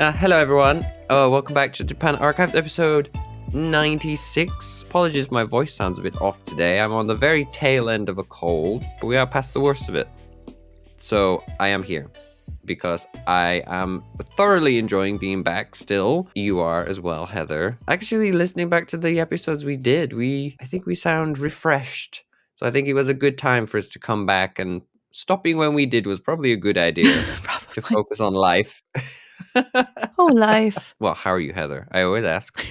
Hello, everyone. Welcome back to Japan Archives episode 96. Apologies, my voice sounds a bit off today. I'm on the very tail end of a cold, but we are past the worst of it. So I am here because I am thoroughly enjoying being back still. You are as well, Heather. Actually, listening back to the episodes we did, I think we sound refreshed. So I think it was a good time for us to come back, and stopping when we did was probably a good idea to focus on life. Oh, life. Well, how are you, Heather? I always ask.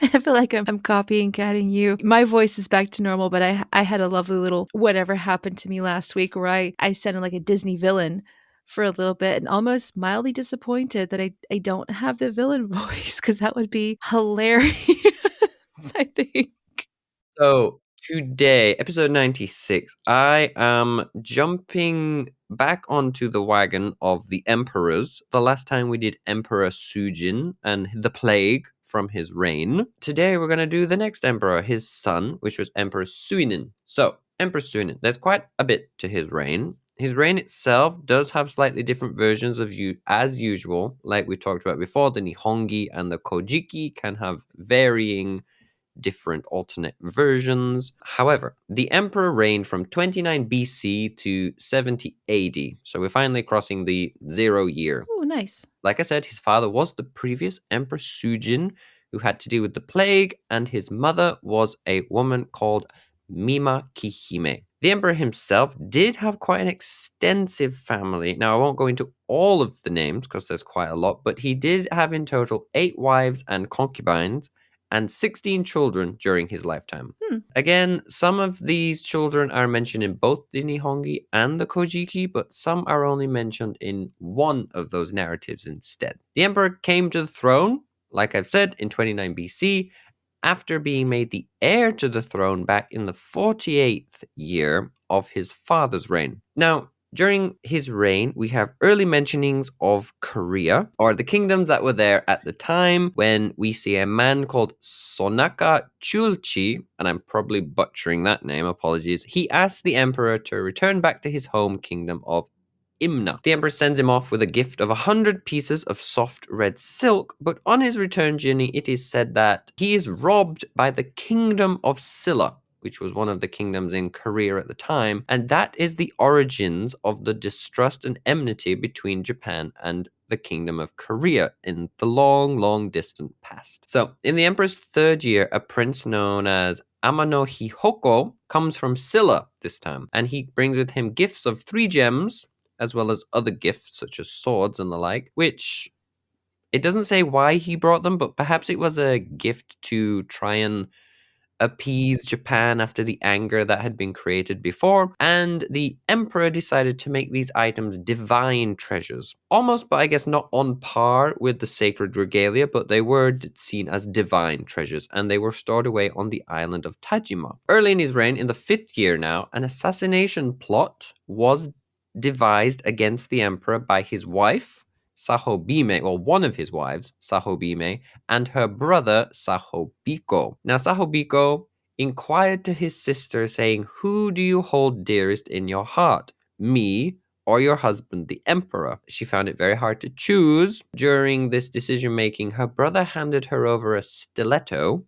I feel like I'm copying catting you. My voice is back to normal, but I had a lovely little whatever happened to me last week where I sounded like a Disney villain for a little bit and almost mildly disappointed that I don't have the villain voice because that would be hilarious, I think. So today, episode 96, I am jumping back onto the wagon of the emperors. The last time we did Emperor Sujin and the plague from his reign. Today we're going to do the next emperor, his son, which was Emperor Suinin. So, Emperor Suinin, there's quite a bit to his reign. His reign itself does have slightly different versions of you as usual. Like we talked about before, the Nihongi and the Kojiki can have varying different alternate versions. However, the emperor reigned from 29 BC to 70 AD, so we're finally crossing the 0 year. Oh, nice. Like I said, his father was the previous Emperor Sujin, who had to deal with the plague, and his mother was a woman called Mima Kihime. The emperor himself did have quite an extensive family. Now, I won't go into all of the names because there's quite a lot, but he did have in total 8 wives and concubines and 16 children during his lifetime. Again, some of these children are mentioned in both the Nihongi and the Kojiki, but some are only mentioned in one of those narratives instead. The emperor came to the throne, like I've said, in 29 BC, after being made the heir to the throne back in the 48th year of his father's reign. Now, during his reign, we have early mentionings of Korea, or the kingdoms that were there at the time, when we see a man called Sonaka Chulchi, and I'm probably butchering that name, apologies. He asked the emperor to return back to his home kingdom of Imna. The emperor sends him off with a gift of 100 pieces of soft red silk, but on his return journey, it is said that he is robbed by the kingdom of Silla, which was one of the kingdoms in Korea at the time, and that is the origins of the distrust and enmity between Japan and the kingdom of Korea in the long, long distant past. So, in the emperor's third year, a prince known as Amano Hihoko comes from Silla this time, and he brings with him gifts of 3 gems, as well as other gifts such as swords and the like, which it doesn't say why he brought them, but perhaps it was a gift to try and appease Japan after the anger that had been created before, and the emperor decided to make these items divine treasures. Almost, but I guess not on par with the sacred regalia, but they were seen as divine treasures, and they were stored away on the island of Tajima. Early in his reign, in the 5th year now, an assassination plot was devised against the emperor by his wife, Sahobime, well, one of his wives, Sahobime, and her brother, Sahobiko. Now, Sahobiko inquired to his sister, saying, "Who do you hold dearest in your heart, me or your husband, the emperor?" She found it very hard to choose. During this decision making, her brother handed her over a stiletto,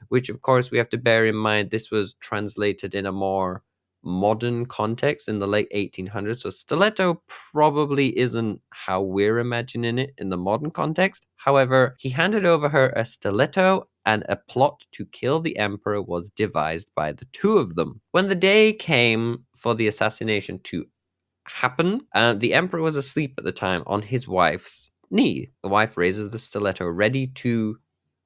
which, of course, we have to bear in mind this was translated in a more modern context in the late 1800s. So stiletto probably isn't how we're imagining it in the modern context. However, he handed over her a stiletto, and a plot to kill the emperor was devised by the two of them. When the day came for the assassination to happen, the emperor was asleep at the time on his wife's knee. The wife raises the stiletto ready to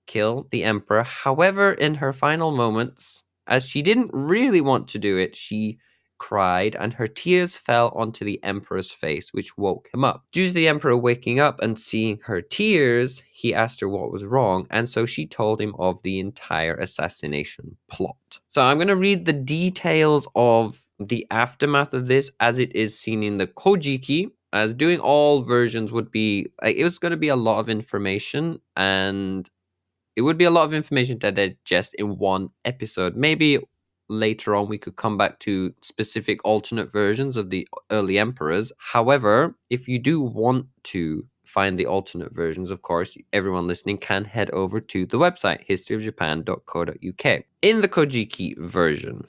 kill the emperor. However, in her final moments, as she didn't really want to do it, she cried, and her tears fell onto the emperor's face, which woke him up. Due to the emperor waking up and seeing her tears, he asked her what was wrong, and so she told him of the entire assassination plot. So I'm going to read the details of the aftermath of this as it is seen in the Kojiki, as doing all versions would be, it was going to be a lot of information, and it would be a lot of information to digest in one episode. Maybe later on we could come back to specific alternate versions of the early emperors. However, if you do want to find the alternate versions, of course, everyone listening can head over to the website, historyofjapan.co.uk. In the Kojiki version,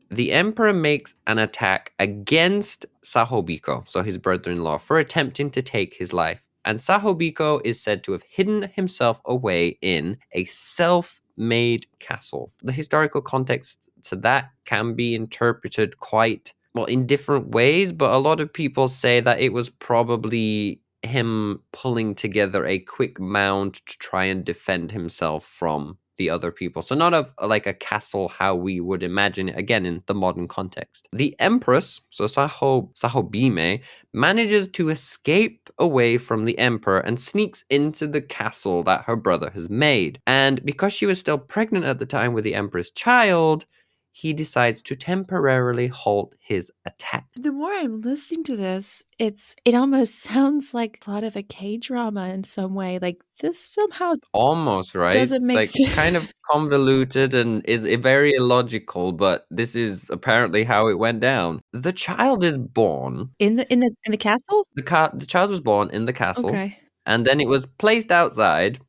the emperor makes an attack against Sahobiko, so his brother-in-law, for attempting to take his life. And Sahobiko is said to have hidden himself away in a self-made castle. The historical context to that can be interpreted quite, well, in different ways, but a lot of people say that it was probably him pulling together a quick mound to try and defend himself from the other people. So not of like a castle how we would imagine it, again, in the modern context. The empress, so Sahobime, manages to escape away from the emperor and sneaks into the castle that her brother has made. And because she was still pregnant at the time with the emperor's child, he decides to temporarily halt his attack. The more I'm listening to this, it almost sounds like plot of a K-drama in some way. Like this somehow Almost, right? doesn't It's make like sense. kind of convoluted and is very illogical, but this is apparently how it went down. The child is born. In the castle? The child was born in the castle, Okay. and then it was placed outside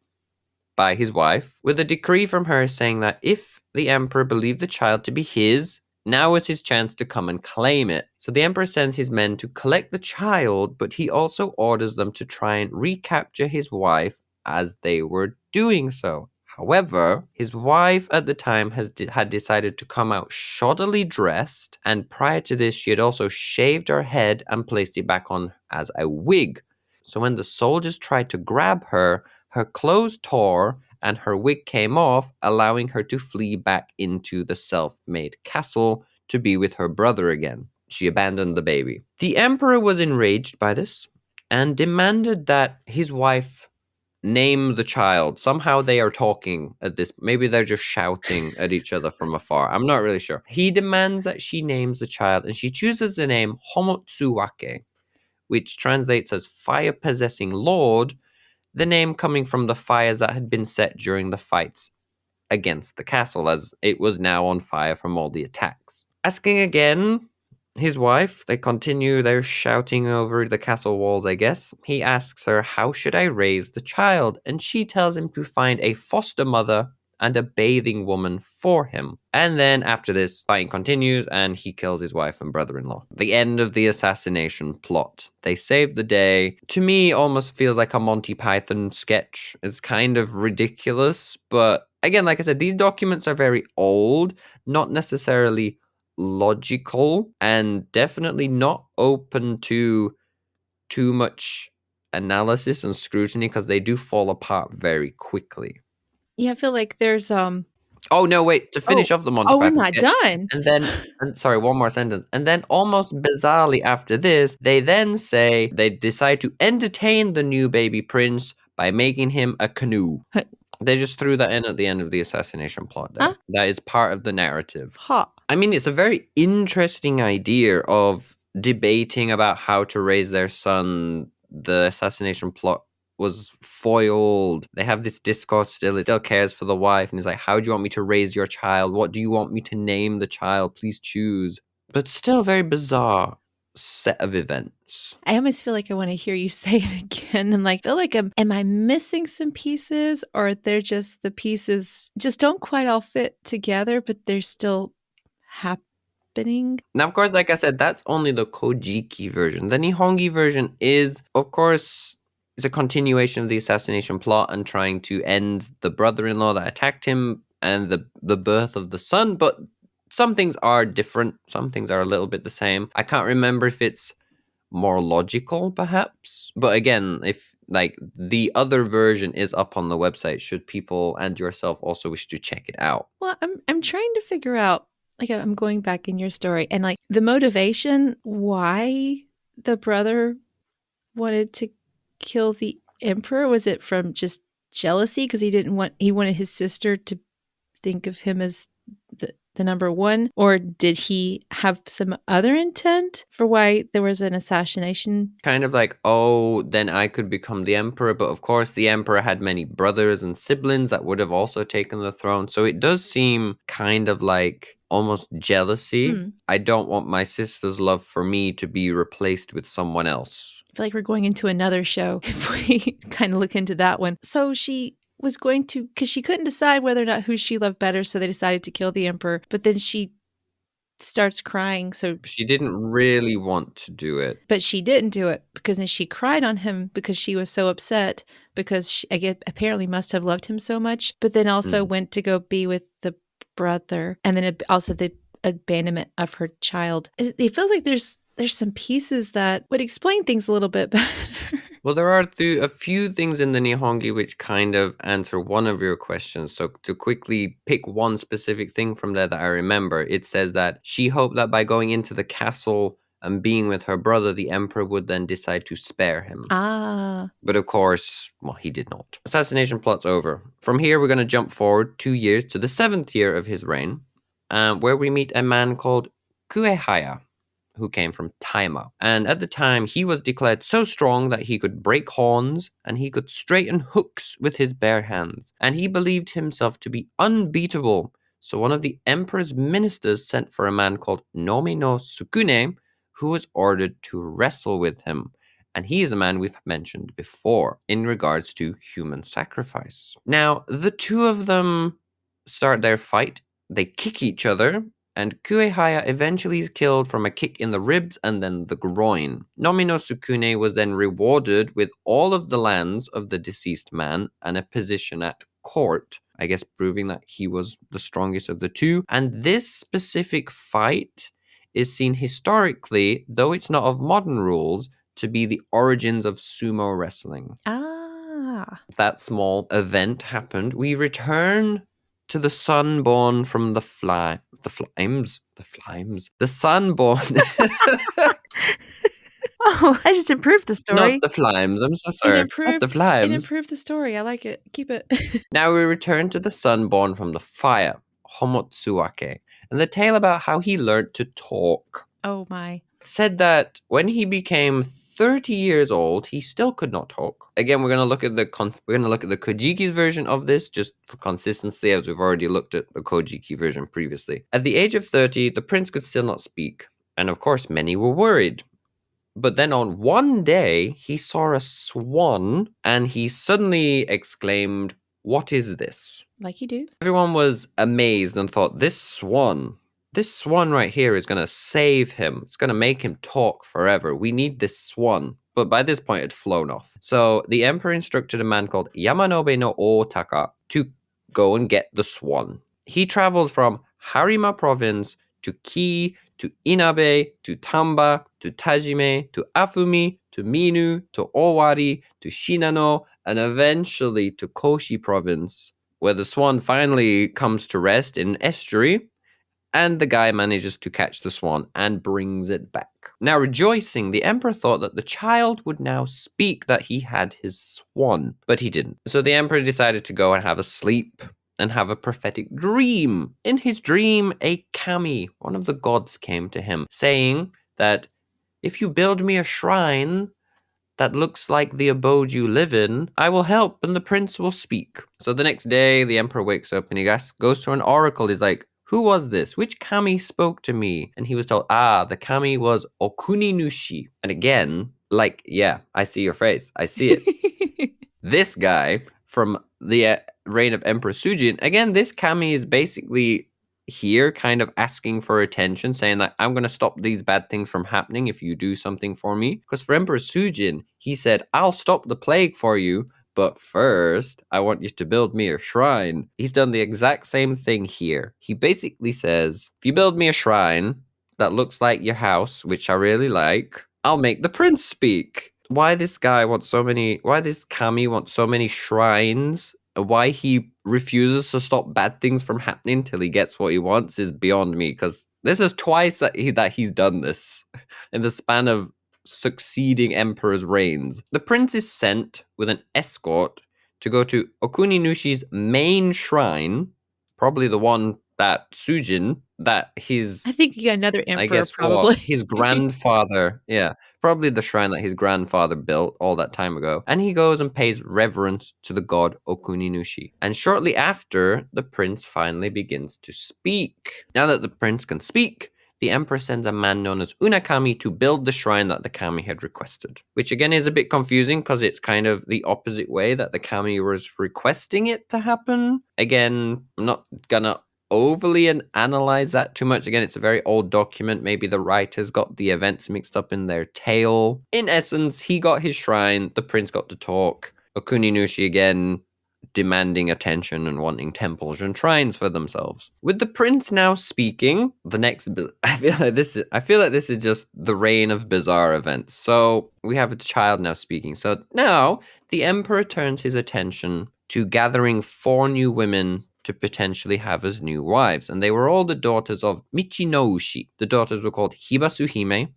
by his wife with a decree from her saying that if the emperor believed the child to be his, now was his chance to come and claim it. So the emperor sends his men to collect the child, but he also orders them to try and recapture his wife as they were doing so. However, his wife at the time had decided to come out shoddily dressed, and prior to this, she had also shaved her head and placed it back on as a wig. So when the soldiers tried to grab her, her clothes tore and her wig came off, allowing her to flee back into the self-made castle to be with her brother again. She abandoned the baby. The emperor was enraged by this and demanded that his wife name the child. Somehow they are talking at this. Maybe they're just shouting at each other from afar. I'm not really sure. He demands that she names the child, and she chooses the name Homotsuwake, which translates as fire-possessing lord, the name coming from the fires that had been set during the fights against the castle, as it was now on fire from all the attacks. Asking again his wife, they continue their shouting over the castle walls, I guess. He asks her, how should I raise the child? And she tells him to find a foster mother and a bathing woman for him. And then after this, fighting continues and he kills his wife and brother-in-law. The end of the assassination plot. They save the day. To me, almost feels like a Monty Python sketch. It's kind of ridiculous, but again, like I said, these documents are very old, not necessarily logical, and definitely not open to too much analysis and scrutiny because they do fall apart very quickly. Yeah, I feel like there's Oh no, wait, to finish off the Monty we're Python not sketch, done. and sorry, one more sentence. And then almost bizarrely after this, they then say they decide to entertain the new baby prince by making him a canoe. Huh. They just threw that in at the end of the assassination plot there. Huh? That is part of the narrative. Ha. I mean, it's a very interesting idea of debating about how to raise their son. The assassination plot was foiled. They have this discourse still. He still cares for the wife. And he's like, how do you want me to raise your child? What do you want me to name the child? Please choose. But still very bizarre set of events. I almost feel like I want to hear you say it again and like feel like am I missing some pieces, or they're just the pieces just don't quite all fit together, but they're still happening. Now, of course, like I said, that's only the Kojiki version. The Nihongi version is, of course, it's a continuation of the assassination plot and trying to end the brother-in-law that attacked him and the birth of the son, but some things are different. Some things are a little bit the same. I can't remember if it's more logical, perhaps. But again, if like the other version is up on the website, should people and yourself also wish to check it out. Well, I'm trying to figure out, like, I'm going back in your story and like the motivation why the brother wanted to kill the emperor. Was it from just jealousy because he wanted his sister to think of him as the number one, or did he have some other intent for why there was an assassination? Kind of like, oh, then I could become the emperor. But of course, the emperor had many brothers and siblings that would have also taken the throne. So it does seem kind of like almost jealousy. Hmm. I don't want my sister's love for me to be replaced with someone else. I feel like we're going into another show if we kind of look into that one. So she was going to, because she couldn't decide whether or not who she loved better, so they decided to kill the emperor. But then she starts crying. So, She didn't really want to do it. but she didn't do it because then she cried on him because she was so upset because she, I guess, apparently must have loved him so much. But then also went to go be with the brother, and then also the abandonment of her child. It feels like there's some pieces that would explain things a little bit better. Well, there are a few things in the Nihongi which kind of answer one of your questions. So to quickly pick one specific thing from there that I remember, it says that she hoped that by going into the castle and being with her brother, the emperor would then decide to spare him. Ah. But of course, well, he did not. Assassination plot's over. From here, we're going to jump forward 2 years to the 7th year of his reign, where we meet a man called Kuehaya, who came from Taima. And at the time, he was declared so strong that he could break horns and he could straighten hooks with his bare hands. And he believed himself to be unbeatable. So one of the emperor's ministers sent for a man called Nomi no Sukune, who was ordered to wrestle with him. And he is a man we've mentioned before in regards to human sacrifice. Now, the two of them start their fight. They kick each other, and Kuehaya eventually is killed from a kick in the ribs and then the groin. Nomino Sukune was then rewarded with all of the lands of the deceased man and a position at court, I guess proving that he was the strongest of the two. And this specific fight is seen historically, though it's not of modern rules, to be the origins of sumo wrestling. Ah. That small event happened. We return to the sun born from the flimes. The sun born. Oh, I just improved the story. Not the flimes. I'm so sorry. Not the It flimes. improved the story. I like it. Keep it. Now we return to the son born from the fire, Homotsuake, and the tale about how he learned to talk. Oh my. Said that when he became 30 years old, he still could not talk. Again, we're going to look at the Kojiki's version of this just for consistency, as we've already looked at the Kojiki version previously. At the age of 30, the prince could still not speak, and of course, many were worried. But then on one day, he saw a swan, and he suddenly exclaimed, "What is this?" Like you do. Everyone was amazed and thought, this swan right here is going to save him. It's going to make him talk forever. We need this swan. But by this point, it had flown off. So the emperor instructed a man called Yamanobe no Otaka to go and get the swan. He travels from Harima province to Ki, to Inabe, to Tamba, to Tajime, to Afumi, to Minu, to Owari, to Shinano, and eventually to Koshi province, where the swan finally comes to rest in an estuary, and the guy manages to catch the swan and brings it back. Now, rejoicing, the emperor thought that the child would now speak that he had his swan, but he didn't. So the emperor decided to go and have a sleep and have a prophetic dream. In his dream, a kami, one of the gods, came to him, saying that if you build me a shrine that looks like the abode you live in, I will help and the prince will speak. So the next day, the emperor wakes up and he goes to an oracle. He's like, who was this? Which kami spoke to me? And he was told, the kami was Okuni Nushi. And again, like, yeah, I see your face. I see it. This guy from the reign of Emperor Sujin, again, this kami is basically here kind of asking for attention, saying that I'm going to stop these bad things from happening if you do something for me. Because for Emperor Sujin, he said, I'll stop the plague for you, but first, I want you to build me a shrine. He's done the exact same thing here. He basically says, if you build me a shrine that looks like your house, which I really like, I'll make the prince speak. Why this kami wants so many shrines, why he refuses to stop bad things from happening till he gets what he wants is beyond me, because this is twice that he's done this in the span of succeeding emperor's reigns. The prince is sent with an escort to go to Okuni Nushi's main shrine, probably the one that Sujin, that I he's, think you got another I emperor guess, what probably. his grandfather, yeah, probably the shrine that his grandfather built all that time ago. And he goes and pays reverence to the god Okuninushi. And shortly after, the prince finally begins to speak. Now that the prince can speak, the emperor sends a man known as Unakami to build the shrine that the kami had requested. Which again is a bit confusing because it's kind of the opposite way that the kami was requesting it to happen. Again, I'm not gonna overly and analyze that too much. Again, it's a very old document. Maybe the writers got the events mixed up in their tale. In essence, he got his shrine, the prince got to talk. Okuninushi again demanding attention and wanting temples and shrines for themselves. With the prince now speaking, the next I feel like this is just the reign of bizarre events. So we have a child now speaking. So now the emperor turns his attention to gathering 4 new women to potentially have as new wives, and they were all the daughters of Michinoushi. The daughters were called Hibasu Hime,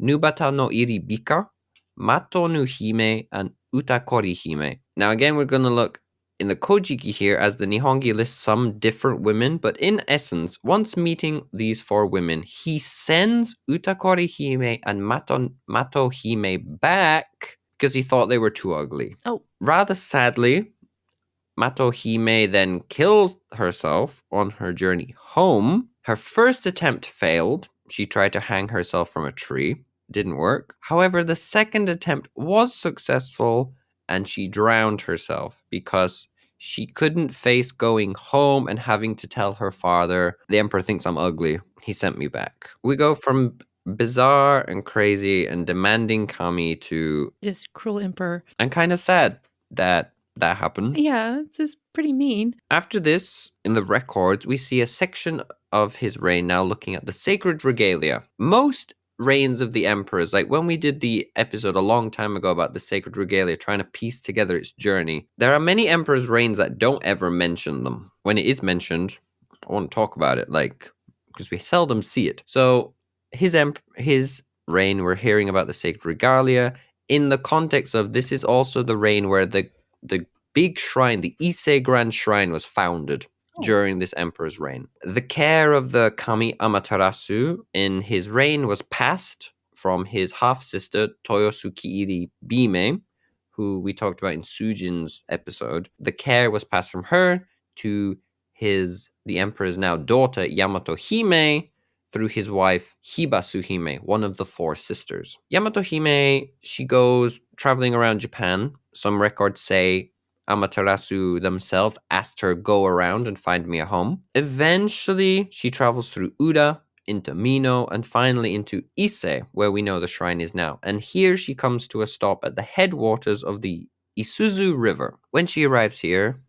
Nubata no Iribika, Mato no Hime, and Utakori Hime. Now again, we're going to look in the Kojiki here as the Nihongi lists some different women, but in essence, once meeting these 4 women, he sends Utakori Hime and Mato Hime back because he thought they were too ugly. Oh. Rather sadly, Matohime then kills herself on her journey home. Her first attempt failed. She tried to hang herself from a tree. Didn't work. However, the second attempt was successful and she drowned herself because she couldn't face going home and having to tell her father, the emperor thinks I'm ugly. He sent me back. We go from bizarre and crazy and demanding kami to Just cruel emperor. and kind of sad that happened. Yeah, it's just pretty mean. After this, in the records, we see a section of his reign now looking at the sacred regalia. Most reigns of the emperors, like when we did the episode a long time ago about the sacred regalia, trying to piece together its journey, there are many emperors' reigns that don't ever mention them. When it is mentioned, I won't talk about it, like, because we seldom see it. So his reign, we're hearing about the sacred regalia in the context of this is also the reign where the big shrine, the Ise Grand Shrine, was founded during this emperor's reign. The care of the Kami Amaterasu in his reign was passed from his half-sister Toyosuke Bime, who we talked about in Sujin's episode. The care was passed from her to the emperor's now daughter Yamato Hime, through his wife Hibasu Hime, one of the 4 sisters. Yamato Hime, she goes traveling around Japan. Some records say Amaterasu themselves asked her, go around and find me a home. Eventually, she travels through Uda, into Mino, and finally into Ise, where we know the shrine is now. And here she comes to a stop at the headwaters of the Isuzu River. When she arrives here,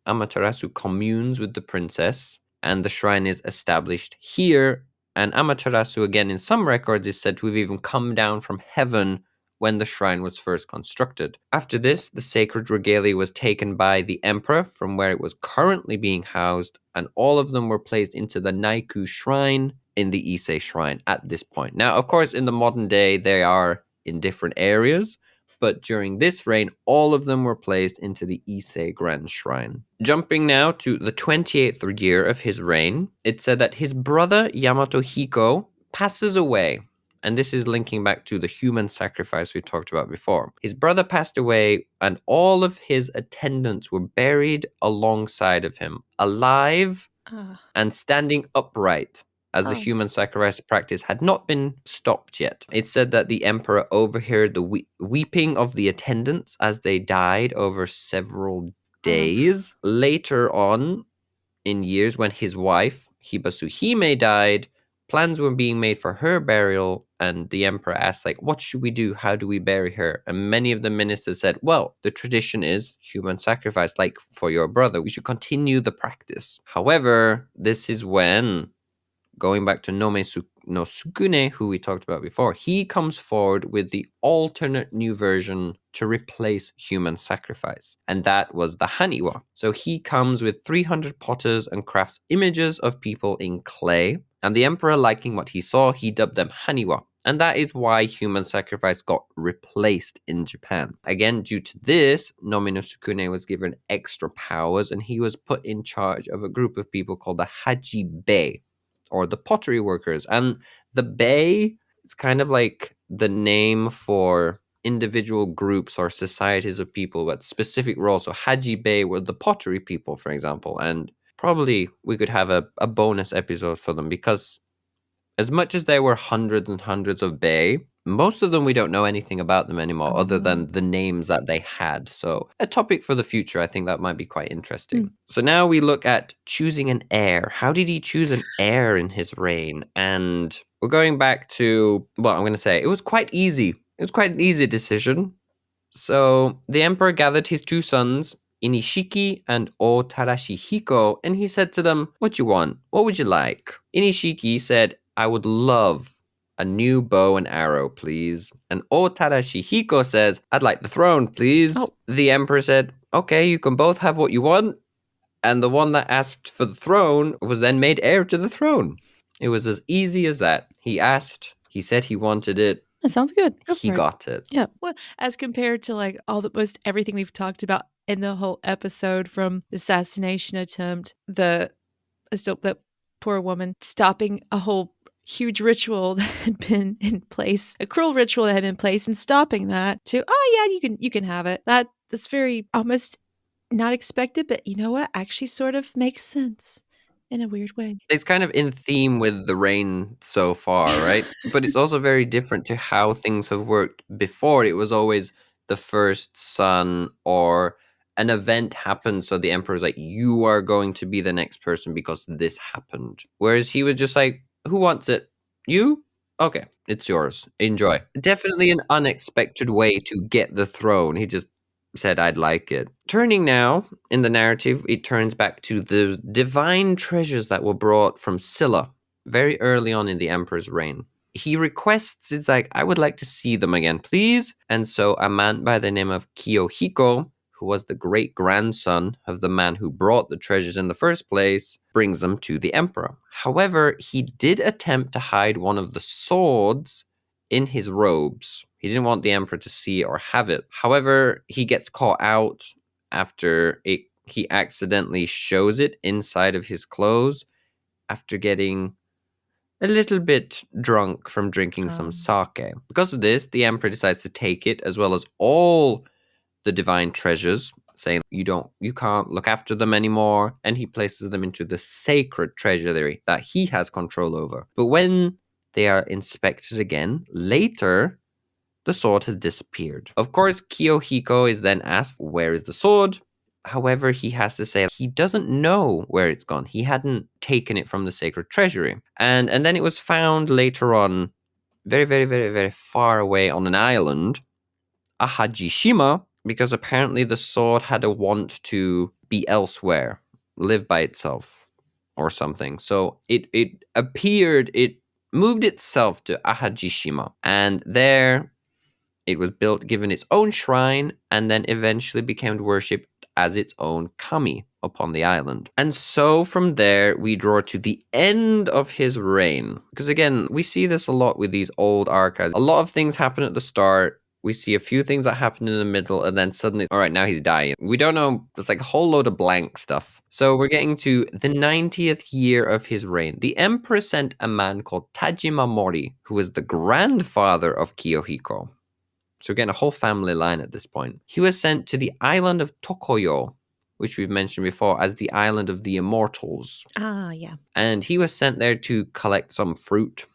Amaterasu communes with the princess, and the shrine is established here. And Amaterasu, again, in some records, is said to have even come down from heaven when the shrine was first constructed. After this, the sacred regalia was taken by the emperor from where it was currently being housed, and all of them were placed into the Naiku shrine in the Ise shrine at this point. Now, of course, in the modern day, they are in different areas, but during this reign, all of them were placed into the Ise Grand Shrine. Jumping now to the 28th year of his reign, it said that his brother Yamato Hiko passes away. And this is linking back to the human sacrifice we talked about before. His brother passed away, and all of his attendants were buried alongside of him, alive and standing upright, as the human sacrifice practice had not been stopped yet. It said that the emperor overheard the weeping of the attendants as they died over several days. Later on in years, when his wife, Hibasu Hime, died, plans were being made for her burial, and the emperor asked, like, what should we do? How do we bury her? And many of the ministers said, well, the tradition is human sacrifice, like for your brother. We should continue the practice. However, this is when, going back to Nome no Sukune, who we talked about before, he comes forward with the alternate new version to replace human sacrifice, and that was the Haniwa. So he comes with 300 potters and crafts images of people in clay, and the emperor, liking what he saw, he dubbed them Haniwa. And that is why human sacrifice got replaced in Japan. Again, due to this, Nomi no Sukune was given extra powers and he was put in charge of a group of people called the Haji Bei, or the pottery workers. And the Bei is kind of like the name for individual groups or societies of people with specific roles. So Haji Bei were the pottery people, for example. And probably we could have a bonus episode for them because as much as there were hundreds and hundreds of Bei, most of them we don't know anything about them anymore other than the names that they had. So a topic for the future, I think that might be quite interesting. So now we look at choosing an heir. How did he choose an heir in his reign? And we're going back to, well, I'm going to say it was quite easy. It was quite an easy decision. So the emperor gathered his two sons, Inishiki and O Tarashihiko, and he said to them, "What you want? What would you like?" Inishiki said, "I would love a new bow and arrow, please." And O Tarashihiko says, "I'd like the throne, please." Oh. The emperor said, "Okay, you can both have what you want." And the one that asked for the throne was then made heir to the throne. It was as easy as that. He asked, he said he wanted it, That sounds good. he got it. Yeah. Well, as compared to like most everything we've talked about in the whole episode, from the assassination attempt, the poor woman stopping a whole huge ritual that had been in place, a cruel ritual that had been in place, and stopping that to, oh yeah, you can have it. That's very almost not expected, but you know what? Actually sort of makes sense in a weird way. It's kind of in theme with the rain so far, right? But it's also very different to how things have worked before. It was always the first son or an event happened, so the emperor's like, you are going to be the next person because this happened. Whereas he was just like, who wants it? You? Okay, it's yours. Enjoy. Definitely an unexpected way to get the throne. He just said, I'd like it. Turning now in the narrative, it turns back to the divine treasures that were brought from Silla very early on in the emperor's reign. He requests, it's like, I would like to see them again, please. And so a man by the name of Kiyohiko, who was the great grandson of the man who brought the treasures in the first place, brings them to the emperor. However, he did attempt to hide one of the swords in his robes. He didn't want the emperor to see it or have it. However, he gets caught out after he accidentally shows it inside of his clothes after getting a little bit drunk from drinking some sake. Because of this, the emperor decides to take it as well as all the divine treasures, saying you can't look after them anymore, and he places them into the sacred treasury that he has control over. But when they are inspected again later, the sword has disappeared. Of course, Kiyohiko is then asked, where is the sword? However, he has to say he doesn't know where it's gone. He hadn't taken it from the sacred treasury. And then it was found later on, very, very, very, very far away on an island, a Hajishima, because apparently the sword had a want to be elsewhere, live by itself or something. So it moved itself to Ahajishima. And there it was built, given its own shrine, and then eventually became worshipped as its own kami upon the island. And so from there, we draw to the end of his reign. Because again, we see this a lot with these old archives. A lot of things happen at the start. We see a few things that happen in the middle, and then suddenly, all right, now he's dying. We don't know. It's like a whole load of blank stuff. So we're getting to the 90th year of his reign. The emperor sent a man called Tajima Mori, who was the grandfather of Kiyohiko. So again, a whole family line at this point. He was sent to the island of Tokoyo, which we've mentioned before as the island of the immortals. Ah, yeah. And he was sent there to collect some fruit.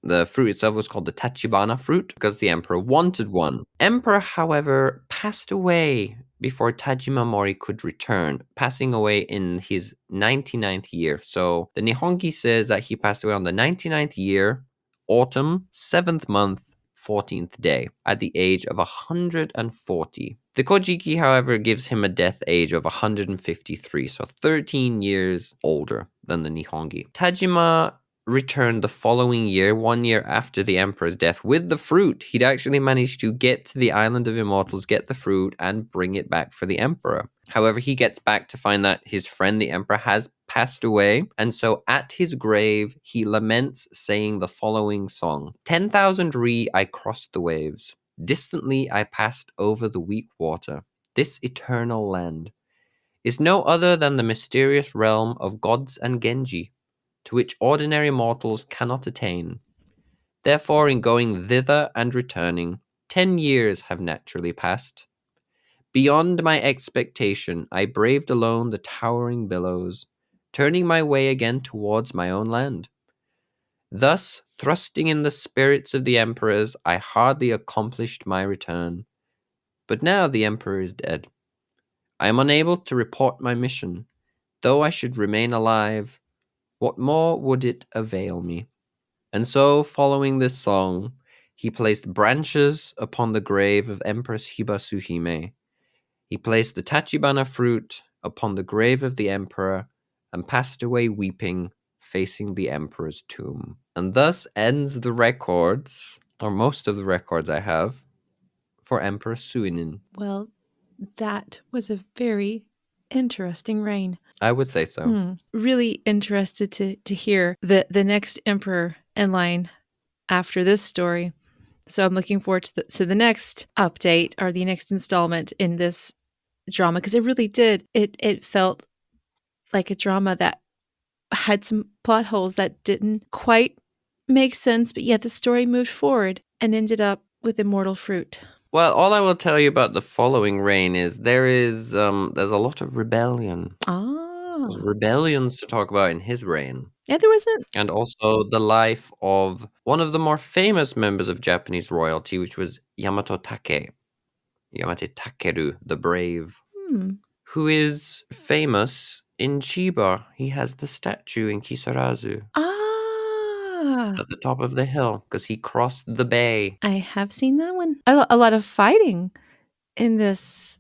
The fruit itself was called the Tachibana fruit because the emperor wanted one. Emperor, however, passed away before Tajima Mori could return, passing away in his 99th year. So the Nihongi says that he passed away on the 99th year, autumn, 7th month, 14th day, at the age of 140. The Kojiki, however, gives him a death age of 153, so 13 years older than the Nihongi. Tajima returned the following year, 1 year after the emperor's death, with the fruit. He'd actually managed to get to the island of immortals, get the fruit, and bring it back for the emperor. However, he gets back to find that his friend, the emperor, has passed away. And so at his grave, he laments, saying the following song: 10,000 ri I crossed the waves. Distantly I passed over the weak water. This eternal land is no other than the mysterious realm of gods and Genji, to which ordinary mortals cannot attain. Therefore, in going thither and returning, 10 years have naturally passed. Beyond my expectation, I braved alone the towering billows, turning my way again towards my own land. Thus, thrusting in the spirits of the emperors, I hardly accomplished my return. But now the emperor is dead. I am unable to report my mission. Though I should remain alive, what more would it avail me? And so, following this song, he placed branches upon the grave of Empress Hibasuhime. He placed the Tachibana fruit upon the grave of the emperor and passed away weeping, facing the emperor's tomb. And thus ends the records, or most of the records I have, for Emperor Suinin. Well, that was a very interesting reign. I would say so. Really interested to hear the next emperor in line after this story. So I'm looking forward to the next update or the next installment in this drama, because it really did. It felt like a drama that had some plot holes that didn't quite make sense, but yet the story moved forward and ended up with immortal fruit. Well, all I will tell you about the following reign is there's a lot of rebellion. There's rebellions to talk about in his reign. Yeah, there wasn't. And also the life of one of the more famous members of Japanese royalty, which was Yamato Takeru, the Brave, who is famous in Chiba. He has the statue in Kisarazu at the top of the hill because he crossed the bay. I have seen that one. A lot of fighting in this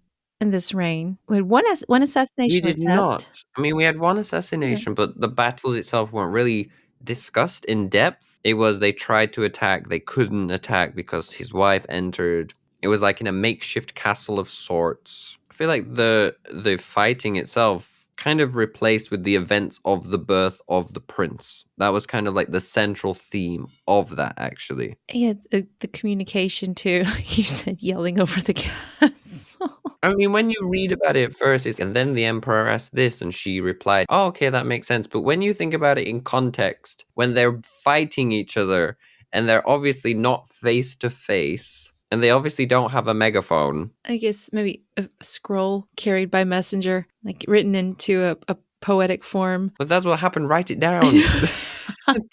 reign. We had one assassination We did attempt. not. I mean, we had one assassination, but the battles itself weren't really discussed in depth. It was they tried to attack, they couldn't attack because his wife entered. It was like in a makeshift castle of sorts. I feel like the fighting itself kind of replaced with the events of the birth of the prince. That was kind of like the central theme of that, actually. Yeah, the communication too. You said yelling over the castle. I mean, when you read about it at first, and then the emperor asked this, and she replied, oh, okay, that makes sense. But when you think about it in context, when they're fighting each other, and they're obviously not face to face, and they obviously don't have a megaphone. I guess maybe a scroll carried by messenger, like written into a poetic form. If that's what happened, write it down.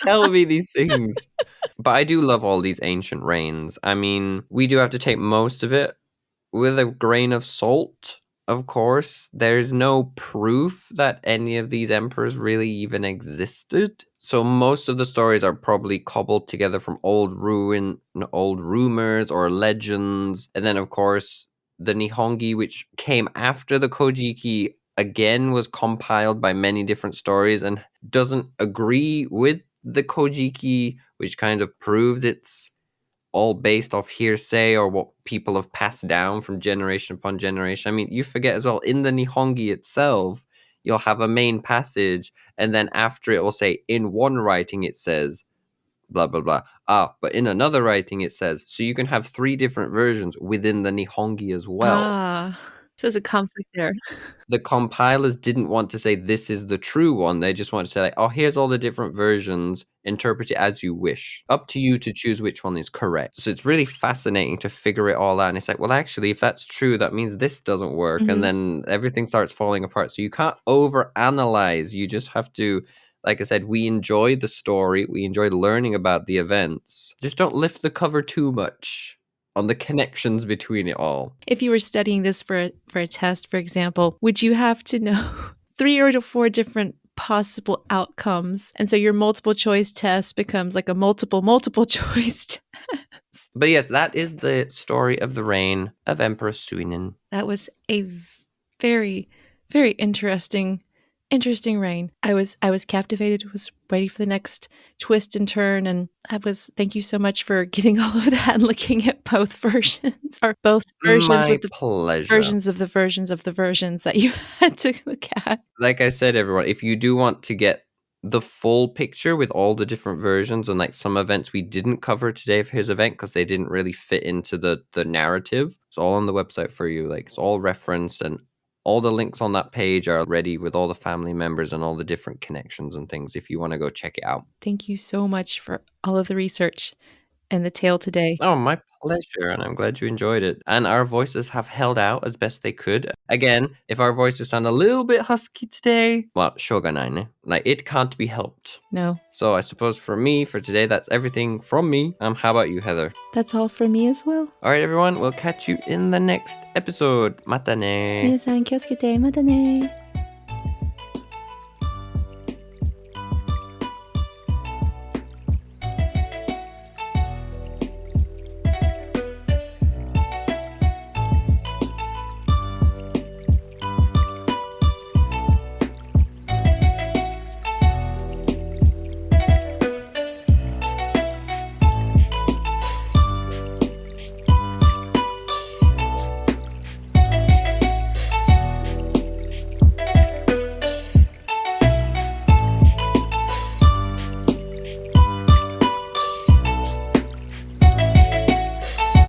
Tell me these things. But I do love all these ancient reigns. I mean, we do have to take most of it with a grain of salt, of course. There's no proof that any of these emperors really even existed. So most of the stories are probably cobbled together from old rumors or legends. And then, of course, the Nihongi, which came after the Kojiki, again was compiled by many different stories and doesn't agree with the Kojiki, which kind of proves it's all based off hearsay or what people have passed down from generation upon generation. I mean, you forget as well, in the Nihongi itself, you'll have a main passage, and then after it will say, in one writing it says, blah, blah, blah. But in another writing it says, so you can have 3 different versions within the Nihongi as well. So there's a conflict there. The compilers didn't want to say this is the true one. They just wanted to say, like, oh, here's all the different versions. Interpret it as you wish. Up to you to choose which one is correct. So it's really fascinating to figure it all out. And it's like, well, actually, if that's true, that means this doesn't work. And then everything starts falling apart. So you can't overanalyze. You just have to, like I said, we enjoy the story. We enjoy learning about the events. Just don't lift the cover too much on the connections between it all. If you were studying this for a test, for example, would you have to know 3 or 4 different possible outcomes? And so your multiple choice test becomes like a multiple choice test. But yes, that is the story of the reign of Emperor Suinin. That was a very, very interesting Interesting, Rain. I was captivated, was ready for the next twist and turn, and thank you so much for getting all of that and looking at both versions, or both versions My with the pleasure. versions of the versions of the versions that you had to look at. Like I said, everyone, if you do want to get the full picture with all the different versions and like some events we didn't cover today for his event because they didn't really fit into the narrative, it's all on the website for you. Like it's all referenced, and all the links on that page are ready with all the family members and all the different connections and things if you want to go check it out. Thank you so much for all of the research and the tale today. Oh, my pleasure, and I'm glad you enjoyed it. And our voices have held out as best they could. Again, if our voices sound a little bit husky today, well, shogunai, like it can't be helped. No, So I suppose for me, for today, that's everything from me. How about you, Heather? that's all for me as well. All right, everyone, we'll catch you in the next episode. Mata ne. 皆さん気をつけて、またね。